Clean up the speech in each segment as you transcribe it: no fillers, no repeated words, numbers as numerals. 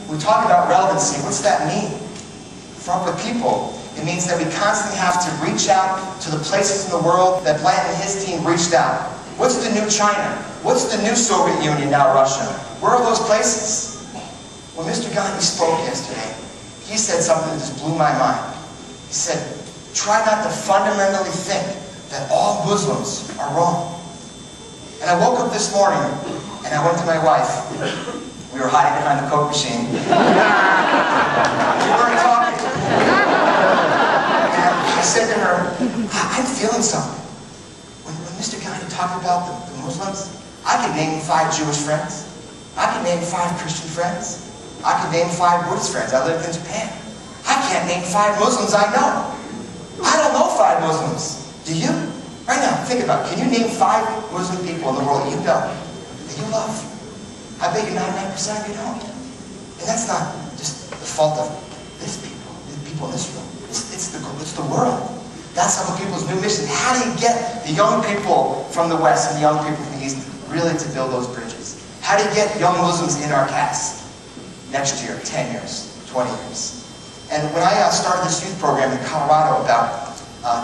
we talk about relevancy. What's that mean? For upward people, it means that we constantly have to reach out to the places in the world that Blanton and his team reached out. What's the new China? What's the new Soviet Union, now Russia? Where are those places? When Mr. Gandhi spoke yesterday, he said something that just blew my mind. He said, try not to fundamentally think that all Muslims are wrong. And I woke up this morning, and I went to my wife. We were hiding behind the Coke machine. We weren't talking. And I said to her, I'm feeling something. When Mr. Gandhi talked about the Muslims, I could name 5 Jewish friends. I could name 5 Christian friends. I could name 5 Buddhist friends. I lived in Japan. I can't name 5 Muslims I know. I don't know 5 Muslims. Do you? Right now, think about it. Can you name 5 Muslim people in the world you know that you love? I bet you 99% of you don't. And that's not just the fault of this people, the people in this room. It's the world. That's other people's new mission. How do you get the young people from the West and the young people from the East really to build those bridges? How do you get young Muslims in our cast? Next year, 10 years, 20 years. And when I started this youth program in Colorado about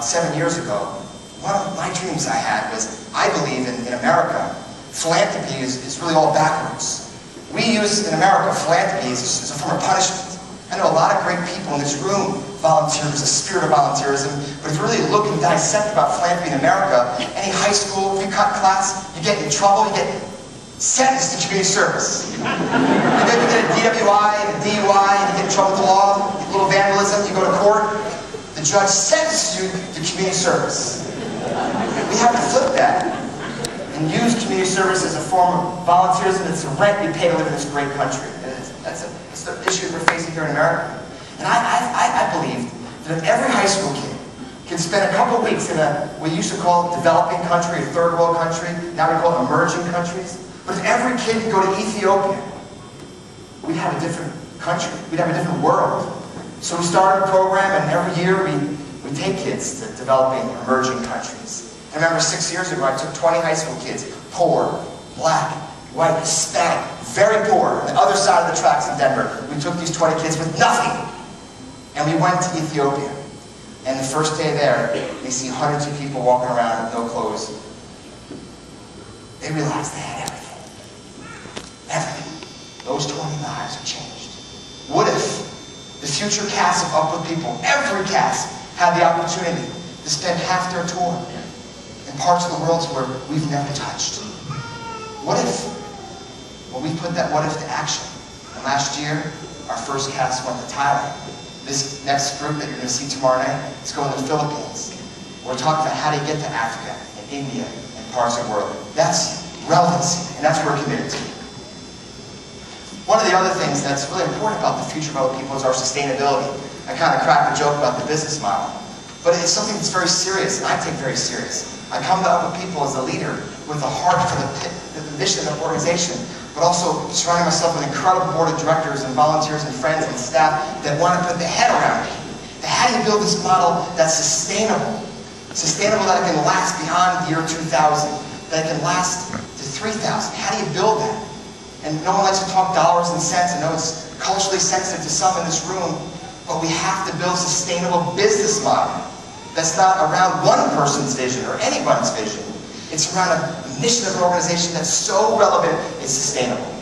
7 years ago, one of my dreams I had was, I believe in America, philanthropy is really all backwards. We use, in America, philanthropy as a form of punishment. I know a lot of great people in this room volunteer. There's a spirit of volunteerism, but if you really look and dissect about philanthropy in America, any high school, if you cut class, you get in trouble, you get sentenced to community service. You get a DWI and a DUI, and you get in trouble with the law, a little vandalism, you go to court, the judge sentences you to community service. We have to flip that and use community service as a form of volunteerism. It's a rent we pay to live in this great country. That's the issue we're facing here in America. And I believe that if every high school kid can spend a couple weeks in what we used to call developing country, a third world country, now we call it emerging countries. But if every kid could go to Ethiopia, we'd have a different country. We'd have a different world. So we started a program, and every year we take kids to developing emerging countries. I remember 6 years ago, I took 20 high school kids, poor, black, white, Hispanic, very poor, on the other side of the tracks in Denver. We took these 20 kids with nothing, and we went to Ethiopia. And the first day there, they see hundreds of people walking around with no clothes. They realized they had everything. Everything. Those 20 lives are changed. What if the future cast of Upward People, every cast, had the opportunity to spend half their tour in parts of the world where we've never touched? What if? Well, we put that what if to action. And last year, our first cast went to Thailand. This next group that you're going to see tomorrow night is going to the Philippines. We're talking about how to get to Africa and India and parts of the world. That's relevancy, and that's what we're committed to. One of the other things that's really important about the future of Upward People is our sustainability. I kind of crack a joke about the business model, but it's something that's very serious, and I take very serious. I come to Upward People as a leader with a heart for the mission of the organization, but also surrounding myself with an incredible board of directors and volunteers and friends and staff that want to put their head around it. How do you build this model that's sustainable? Sustainable that it can last beyond the year 2000, that it can last to 3000. How do you build that? And no one likes to talk dollars and cents. I know it's culturally sensitive to some in this room, but we have to build a sustainable business model that's not around one person's vision or anyone's vision. It's around a mission of an organization that's so relevant it's sustainable.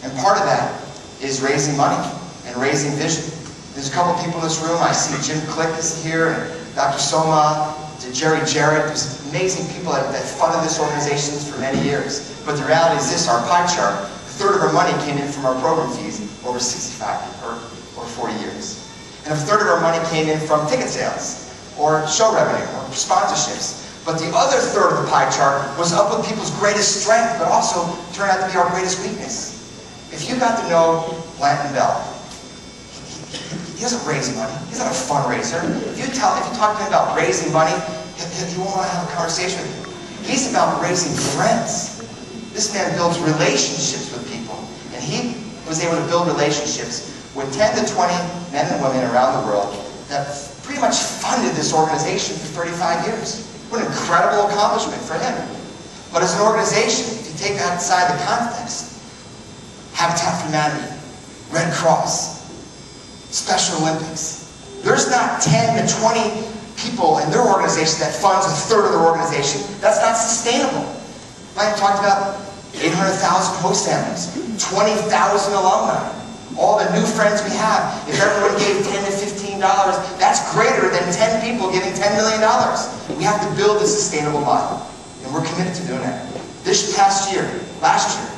And part of that is raising money and raising vision. There's a couple people in this room. I see Jim Click is here, and Dr. Soma, Jerry Jarrett. There's amazing people that funded this organization for many years. But the reality is this, our pie chart, a third of our money came in from our program fees over 65 or 40 years. And a third of our money came in from ticket sales or show revenue or sponsorships. But the other third of the pie chart was Upward People's greatest strength, but also turned out to be our greatest weakness. If you got to know Blanton Bell, he doesn't raise money. He's not a fundraiser. If you talk to him about raising money, he won't want to have a conversation with you. He's about raising friends. This man builds relationships with people, and he was able to build relationships with 10 to 20 men and women around the world that pretty much funded this organization for 35 years. What an incredible accomplishment for him. But as an organization, if you take that outside the context, Habitat for Humanity, Red Cross, Special Olympics. There's not 10 to 20 people in their organization that funds a third of their organization. That's not sustainable. I talked about 800,000 host families, 20,000 alumni, all the new friends we have. If everyone gave $10 to $15, that's greater than 10 people giving $10 million. We have to build a sustainable model, and we're committed to doing that. This past year, last year,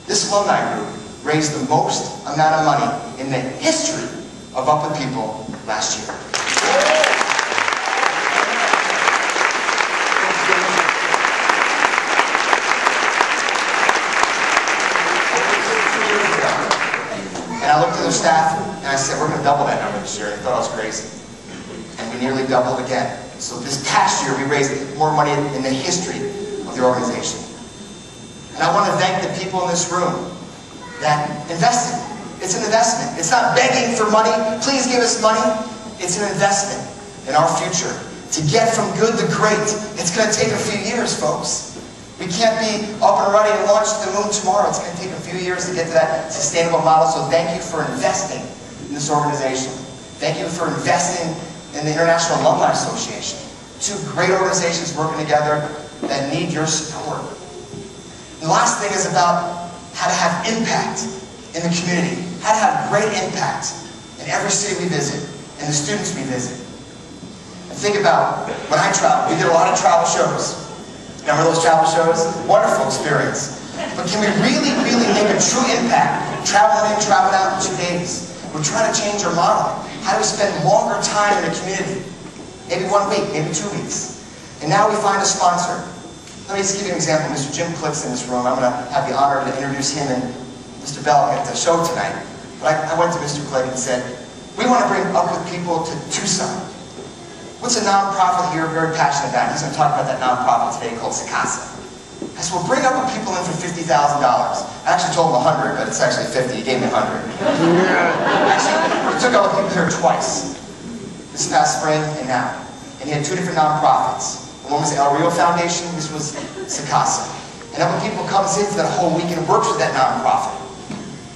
this alumni group raised the most amount of money in the history of Up With People last year. And I looked at their staff and I said, we're going to double that number this year. They thought I was crazy. And we nearly doubled again. So this past year we raised more money in the history of the organization. And I want to thank the people in this room that invested. It's an investment. It's not begging for money. Please give us money. It's an investment in our future. To get from good to great, it's going to take a few years, folks. We can't be up and running and launch to the moon tomorrow. It's going to take a few years to get to that sustainable model. So thank you for investing in this organization. Thank you for investing in the International Alumni Association. Two great organizations working together that need your support. The last thing is about how to have impact in the community. How to have great impact in every city we visit and the students we visit. And think about when I traveled. We did a lot of travel shows. Remember those travel shows? Wonderful experience. But can we really, really make a true impact traveling in, traveling out in 2 days? We're trying to change our model. How do we spend longer time in the community? Maybe 1 week, maybe 2 weeks. And now we find a sponsor. Let me just give you an example. Mr. Jim Click's in this room. I'm going to have the honor to introduce him and Mr. Bell at the show tonight. But I went to Mr. Click and said, we want to bring Up With People to Tucson. What's a nonprofit here very passionate about? He's going to talk about that nonprofit today called Sakasa. I said, well, bring Up With People in for $50,000. I actually told him 100, but it's actually 50. He gave me 100. Actually, we took Up With People here twice. This past spring and now. And he had 2 different nonprofits. One was the El Rio Foundation, this was Sakasa. And Up With People comes in for that whole week and works with that nonprofit.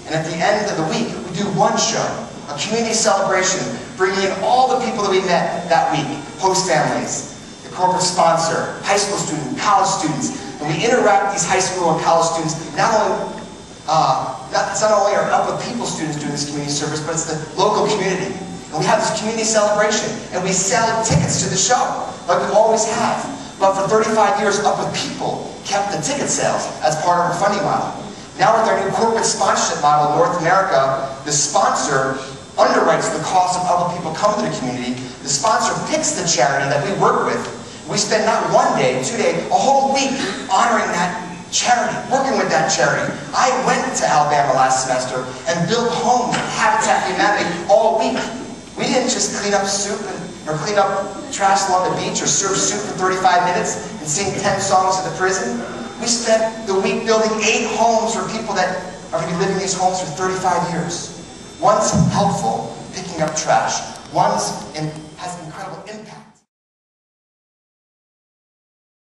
And at the end of the week, we do one show, a community celebration, bringing in all the people that we met that week, host families, the corporate sponsor, high school students, college students, and we interact with these high school and college students. It's not only our Up With People students doing this community service, but it's the local community. And we have this community celebration, and we sell tickets to the show, like we always have. But for 35 years, Up With People kept the ticket sales as part of our funding model. Now with our new corporate sponsorship model in North America, the sponsor underwrites the cost of Up With People coming to the community. The sponsor picks the charity that we work with. We spend not 1 day, 2 days, a whole week honoring that charity, working with that charity. I went to Alabama last semester and built homes at Habitat for Humanity all week. We didn't just clean up soup or clean up trash along the beach or serve soup for 35 minutes and sing 10 songs at the prison. We spent the week building 8 homes for people that are going to be living in these homes for 35 years. One's helpful, picking up trash. One's in